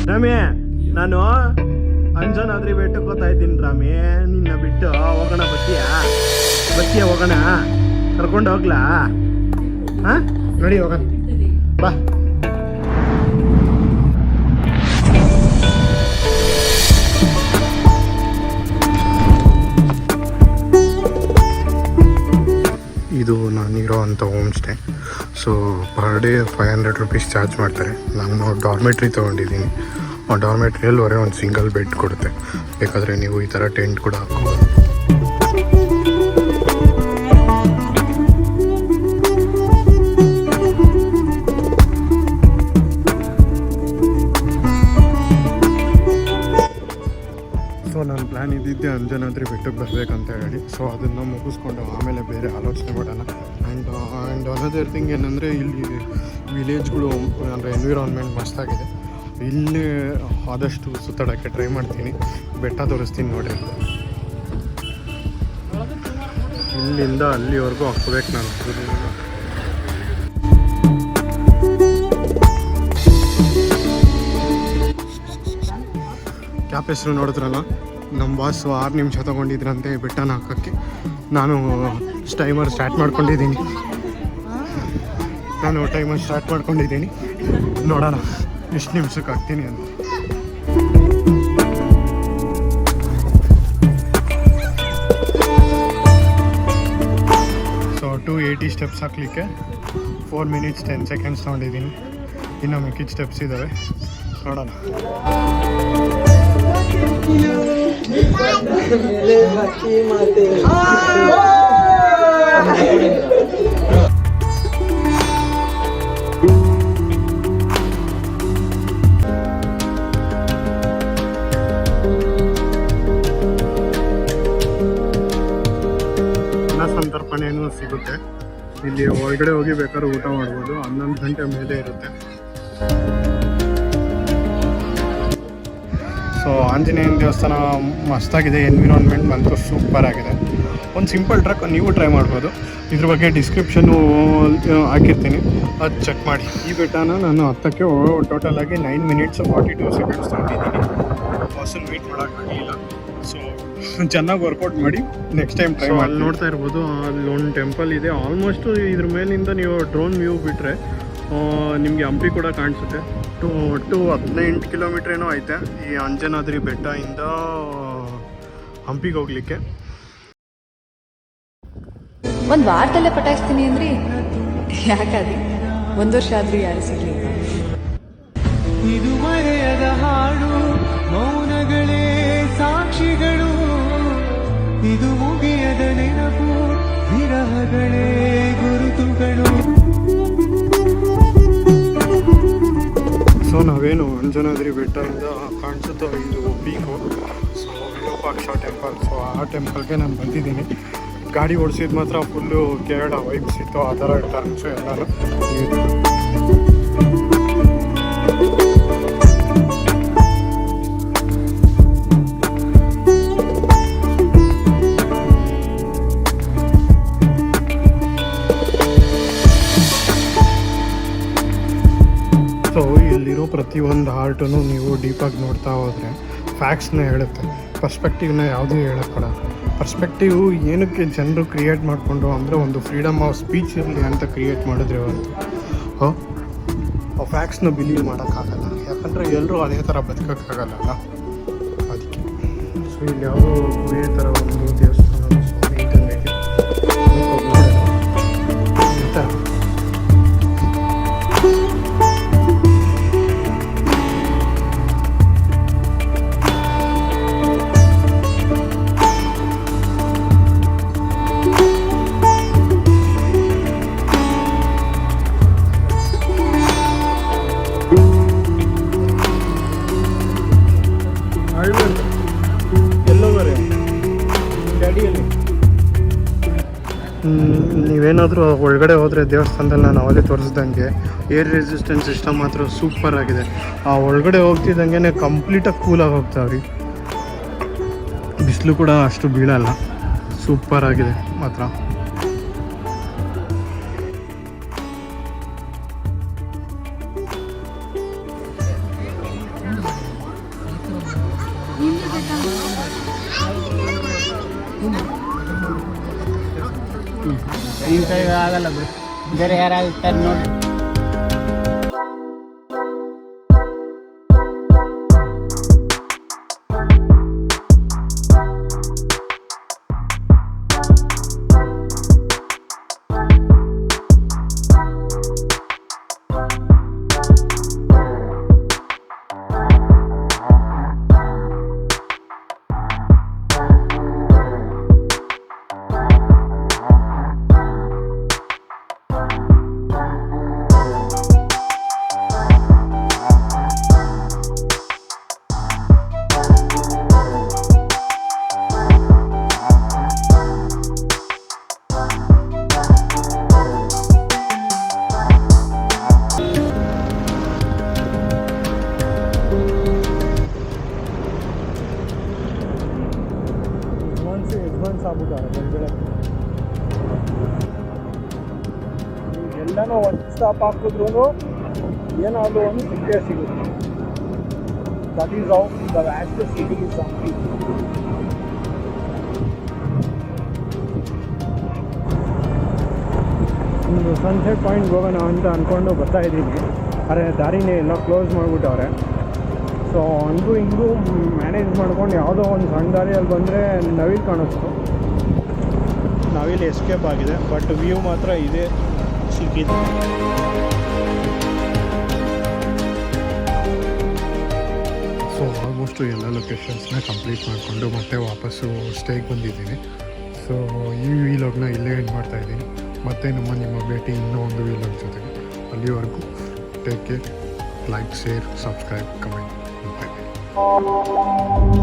ರಾಮಿ, ನಾನು ಅಂಜನಾದ್ರಿ ಬೆಟ್ಟಕ್ಕೆ ಹೋಗ್ತಾ ಇದ್ದೀನಿ ರಾಮಿ. ನಿನ್ನ ಬಿಟ್ಟು ಹೋಗೋಣ, ಬತ್ತೀಯ ಹೋಗೋಣ, ಕರ್ಕೊಂಡು ಹೋಗ್ಲಾ? ಹಾಂ, ನೋಡಿ ಹೋಗೋಣ ಬಾ. ಇದು ನಾನಿರೋ ಅಂಥ home stay. So per day 500 rupees charge ಮಾಡ್ತಾರೆ. ನಾನು ಡಾರ್ಮೆಟ್ರಿ ತೊಗೊಂಡಿದ್ದೀನಿ. ಆ ಡಾರ್ಮೆಟ್ರಿಯಲ್ಲಿ ಒಂದು ಸಿಂಗಲ್ ಬೆಡ್ ಕೊಡುತ್ತೆ. ಬೇಕಾದರೆ ನೀವು ಈ ಥರ ಟೆಂಟ್ ಕೂಡ ಹಾಕ್ಬೋದು. ಸೊ ನನ್ನ ಪ್ಲ್ಯಾನ್ ಇದ್ದಿದ್ದೆ ಅಂಜನಾದ್ರಿ ಬೆಟ್ಟಕ್ಕೆ ಬರಬೇಕಂತ ಹೇಳಿ. ಸೊ ಅದನ್ನು ಮುಗಿಸ್ಕೊಂಡು ಆಮೇಲೆ ಬೇರೆ ಆಲೋಚನೆ ಮಾಡೋಣ. ಆ್ಯಂಡ್ ಅನದರ್ ಥಿಂಗ್ ಏನಂದರೆ ಇಲ್ಲಿ ವಿಲೇಜ್ಗಳು ಅಂದರೆ ಎನ್ವಿರಾನ್ಮೆಂಟ್ ಮಸ್ತಾಗಿದೆ. ಇಲ್ಲಿ ಆದಷ್ಟು ಸುತ್ತಾಡೋಕ್ಕೆ ಟ್ರೈ ಮಾಡ್ತೀನಿ. ಬೆಟ್ಟ ತೋರಿಸ್ತೀನಿ ನೋಡಿರಿ. ಇಲ್ಲಿಂದ ಅಲ್ಲಿವರೆಗೂ ಹಾಕ್ಬೇಕು ನಾನು. ಕ್ಯಾಪ್ ಹೆಸರು ನೋಡಿದ್ರಲ್ಲ, ನಮ್ಮ ಬಾಸು 6 ನಿಮಿಷ ತೊಗೊಂಡಿದ್ರಂತೆ ಬೆಟ್ಟನ ಹಾಕೋಕ್ಕೆ. ನಾನು ಟೈಮರ್ ಸ್ಟಾರ್ಟ್ ಮಾಡ್ಕೊಂಡಿದ್ದೀನಿ. ನೋಡೋಣ ಎಷ್ಟು ನಿಮಿಷಕ್ಕೆ ಹಾಕ್ತೀನಿ ಅಂತ. ಸೊ 280 ಸ್ಟೆಪ್ಸ್ ಹಾಕಲಿಕ್ಕೆ 4 ಮಿನಿಟ್ಸ್ 10 ಸೆಕೆಂಡ್ಸ್ ತೊಗೊಂಡಿದ್ದೀನಿ. ಇನ್ನು ಮಿಕ್ಕಿದ ಸ್ಟೆಪ್ಸ್ ಇದ್ದಾವೆ, ನೋಡೋಣ. ಸಂತರ್ಪಣೆನೂ ಸಿಗುತ್ತೆ ಇಲ್ಲಿ. ಒಳಗಡೆ ಹೋಗಿ ಬೇಕಾದ್ರೆ ಊಟ ಮಾಡ್ಬೋದು. 11 ಗಂಟೆ ಮೇಲೆ ಇರುತ್ತೆ. ಸೊ ಆಂಜನೇಯನ ದೇವಸ್ಥಾನ ಮಸ್ತಾಗಿದೆ. ಎನ್ವಿರಾನ್ಮೆಂಟ್ ಅಂತೂ ಸೂಪರ್ ಆಗಿದೆ. ಒಂದು ಸಿಂಪಲ್ ಟ್ರಕ್ ನೀವು ಟ್ರೈ ಮಾಡ್ಬೋದು. ಇದ್ರ ಬಗ್ಗೆ ಡಿಸ್ಕ್ರಿಪ್ಷನ್ನು ಹಾಕಿರ್ತೀನಿ, ಅದು ಚೆಕ್ ಮಾಡಿ. ಈ ಬೆಟ್ಟನ ನಾನು ಹತ್ತಕ್ಕೆ ಟೋಟಲಾಗಿ 9 ಮಿನಿಟ್ಸ್ 42 ಸೆಕೆಂಡ್ಸ್ ತೊಗೊಂಡಿದ್ದೀನಿ. ಬಾಸನ್ನು ಮೀಟ್ ಮಾಡೋಕ್ಕಾಗಲಿಲ್ಲ. ಸೊ ಚೆನ್ನಾಗಿ ವರ್ಕೌಟ್ ಮಾಡಿ ನೆಕ್ಸ್ಟ್ ಟೈಮ್ ಟ್ರೈ ಮಾಡಿ. ನೋಡ್ತಾ ಇರ್ಬೋದು, ಅಲ್ಲಿ ಒಂದು ಟೆಂಪಲ್ ಇದೆ. ಆಲ್ಮೋಸ್ಟು ಇದ್ರ ಮೇಲಿಂದ ನೀವು ಡ್ರೋನ್ ವ್ಯೂ ಬಿಟ್ಟರೆ ನಿಮಗೆ ಹಂಪಿ ಕೂಡ ಕಾಣಿಸುತ್ತೆ. ಒಟ್ಟು 18 ಕಿಲೋಮೀಟ್ರ್ ಏನೋ ಐತೆ ಈ ಅಂಜನಾದ್ರಿ ಬೆಟ್ಟದಿಂದ ಹಂಪಿಗೆ ಹೋಗ್ಲಿಕ್ಕೆ. ಒಂದು ವಾರದಲ್ಲೇ ಪಟಾಯಿಸ್ತೀನಿ ಅಂದ್ರಿ, ಯಾಕಾದ್ರೆ 1 ವರ್ಷ ಆದ್ರೂ ಯಾರು ಸಿಗ್ಲಿಲ್ಲ. ಇದು ಮರೆಯದ ಹಾಡು, ಮೌನಗಳೇ ಸಾಕ್ಷಿಗಳು. ಇದು ಮುಗಿಯದ ನೆನಪು, ವಿರಹಗಳೇ ಗುರುತುಗಳು. ಸೊ ನಾವೇನು ಅಂಜನಾದ್ರಿ ಬೆಟ್ಟದಿಂದ ಕಾಣಿಸುತ್ತೋ ಇದು peak. So Virupaksha temple. So ಆ ಟೆಂಪಲ್ಗೆ ನಾನು ಬಂದಿದ್ದೀನಿ. ಗಾಡಿ ಓಡಿಸಿದ ಮಾತ್ರ ಫುಲ್ಲು ಕೇರಳ ವೈಬ್ಸ್ ಇತ್ತು. ಆ ಥರ ಟರ್ನ್ಸು ಎಲ್ಲರೂ. ಸೊ ಇಲ್ಲಿರೋ ಪ್ರತಿಯೊಂದು ಆರ್ಟನ್ನು ನೀವು ಡೀಪಾಗಿ ನೋಡ್ತಾ ಹೋದರೆ ಫ್ಯಾಕ್ಟ್ಸ್ನ ಹೇಳುತ್ತೆ. ಪರ್ಸ್ಪೆಕ್ಟಿವ್ನ ಯಾವುದೂ ಹೇಳೋಕ್ಕಡ. ಪರ್ಸ್ಪೆಕ್ಟಿವ್ ಏನಕ್ಕೆ ಜನರು ಕ್ರಿಯೇಟ್ ಮಾಡಿಕೊಂಡು ಅಂದರೆ ಒಂದು ಫ್ರೀಡಮ್ ಆಫ್ ಸ್ಪೀಚ್ ಇರಲಿ ಅಂತ ಕ್ರಿಯೇಟ್ ಮಾಡಿದ್ರೆ ಒಂದು ಆ ಫ್ಯಾಕ್ಟ್ಸ್ನ ಬಿಲೀವ್ ಮಾಡೋಕ್ಕಾಗಲ್ಲ. ಯಾಕಂದರೆ ಎಲ್ಲರೂ ಅದೇ ಥರ ಬದುಕೋಕ್ಕಾಗಲ್ಲ. ಅದಕ್ಕೆ ಸೊ ಇಲ್ಲಿ ಯಾವುದೋ ಗುಹೆ ಥರ ಒಂದು ದೇವಸ್ಥಾನ ಸ್ವಾಮಿ ಇದ್ದಂಗೆ ಈ ಥರ. ನೀವೇನಾದರೂ ಒಳಗಡೆ ಹೋದರೆ ದೇವಸ್ಥಾನದಲ್ಲಿ ನಾನು ಅವಲೇ ತೋರಿಸ್ದಂಗೆ ಏರ್ ರೆಸಿಸ್ಟೆನ್ಸ್ ಸಿಸ್ಟಮ್ ಮಾತ್ರ ಸೂಪರ್ ಆಗಿದೆ. ಆ ಒಳಗಡೆ ಹೋಗ್ತಿದ್ದಂಗೆ ಕಂಪ್ಲೀಟಾಗಿ ಕೂಲಾಗಿ ಹೋಗ್ತಾವ್ರಿ. ಬಿಸಿಲು ಕೂಡ ಅಷ್ಟು ಬೀಳಲ್ಲ. ಸೂಪರ್ ಆಗಿದೆ ಮಾತ್ರ. ಇಂಥದ್ದು ಆಗಲ್ಲ ಬಿಡು, ಬೇರೆ ಯಾರಾಗುತ್ತಾರೆ ನೋಡಿ. ಅಡ್ವಾನ್ಸ್ ಆಗ್ಬಿಟ್ಟಾರೆ ಬೆಳಗ್ಗೆ. ಎಲ್ಲನೂ ಒಂದು ಸ್ಟಾಪ್ ಹಾಕಿದ್ರು ಏನಾದರೂ ಒಂದು ಸಿಕ್ಕೇ ಸಿಗುತ್ತೆ. That is how the vast city is Hampi. ಒಂದು ಸನ್ಸೆಟ್ ಪಾಯಿಂಟ್ಗೆ ಹೋಗೋಣ ಅಂತ ಅಂದ್ಕೊಂಡು ಬರ್ತಾ ಇದ್ದೀನಿ. ಅರೆ ದಾರಿನೇ ಎಲ್ಲ ಕ್ಲೋಸ್ ಮಾಡಿಬಿಟ್ಟವ್ರೆ. ಸೊ ಹಂಗೂ ಹಿಂಗೂ ಮ್ಯಾನೇಜ್ ಮಾಡ್ಕೊಂಡು ಯಾವುದೋ ಒಂದು ಸಣ್ಣ ದಾರಿಯಲ್ಲಿ ಬಂದರೆ ನವಿಲು ಕಾಣಿಸ್ತು. ನವಿಲು ಎಸ್ಕೇಪ್ ಆಗಿದೆ, ಬಟ್ ವ್ಯೂ ಮಾತ್ರ ಇದೇ ಸಿಕ್ಕಿದೆ. ಸೊ ಆಲ್ಮೋಸ್ಟು ಎಲ್ಲ ಲೊಕೇಶನ್ಸ್ನ ಕಂಪ್ಲೀಟ್ ಮಾಡಿಕೊಂಡು ಮತ್ತೆ ವಾಪಸ್ಸು ಸ್ಟೇಗೆ ಬಂದಿದ್ದೀನಿ. ಸೊ ಈ ವೀಲಾಗ್ನ ಇಲ್ಲೇ ಎಂಡ್ ಮಾಡ್ತಾಯಿದ್ದೀನಿ. ಮತ್ತೆ ನಿಮ್ಮ ಭೇಟಿ ಇನ್ನೂ ಒಂದು ವೀಲಾಗ್ ಜೊತೆಗೆ. ಅಲ್ಲಿವರೆಗೂ take care, like, share, subscribe, comment ಮಾಡ್ತಾಯಿದ್ದೀನಿ.